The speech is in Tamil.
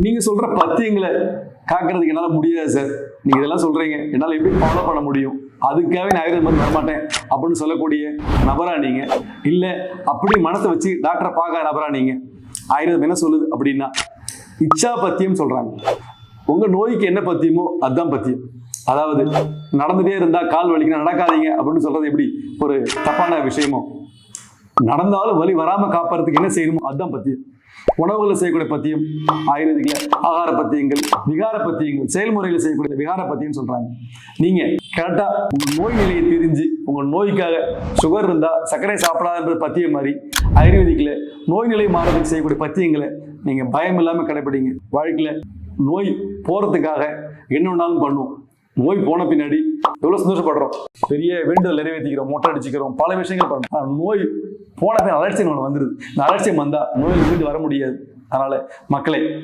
நீங்க சொல்ற பத்தியங்களை காக்கிறதுக்கு என்னால முடியாது சார். நீங்க இதெல்லாம் சொல்றீங்க, என்னால எப்படி ஃபாலோ பண்ண முடியும்? அதுக்காகவே நான் ஆயுர்வேத மருந்து வரமாட்டேன் அப்படின்னு சொல்லக்கூடிய நபரா நீங்க? இல்ல அப்படி மனசை வச்சு டாக்டரை பார்க்காத நபரா நீங்க? ஆயுர்வேதம் என்ன சொல்லுது அப்படின்னா இச்சா பத்தியம் சொல்றாங்க. உங்க நோய்க்கு என்ன பத்தியமோ அதுதான் பத்தியம். அதாவது நடந்துட்டே இருந்தா கால் வலிக்க நடக்காதீங்க அப்படின்னு சொல்றது எப்படி ஒரு தப்பான விஷயமோ, நடந்தாலும் வலி வராம காப்பாறதுக்கு என்ன செய்யணுமோ அதுதான் பத்தியம். உணவுகளை செய்யக்கூடிய பத்தியம் ஆயுர்வேதிக்ல ஆகார பத்தியங்கள், விகார பத்தியங்கள், செயல்முறைகளை செய்யக்கூடிய விகார பத்தியம் சொல்றாங்க. நீங்க கரெக்டா உங்க நோய் நிலையை தெரிஞ்சு உங்க நோய்க்காக சுகர் இருந்தா சர்க்கரை சாப்பிடாத பத்தியம் மாதிரி ஆயுர்வேதிக்ல நோய் நிலை மாறதுக்கு செய்யக்கூடிய பத்தியங்களை நீங்க பயம் இல்லாம கடைபிடிங்க. வாழ்க்கையில நோய் போறதுக்காக என்ன வேணாலும் பண்ணுவோம். நோய் போன பின்னாடி எவ்வளவு சந்தோஷப்படுறோம், பெரிய வேண்டுதல் நிறைவேற்றிக்கிறோம், மொட்டை அடிச்சுக்கிறோம், பல விஷயங்கள் பண்ணுறோம். நோய் போன பின் அலட்சியம் வந்துருது. இந்த அலட்சியம் வந்தா நோயில் மீண்டு வர முடியாது. அதனால மக்களை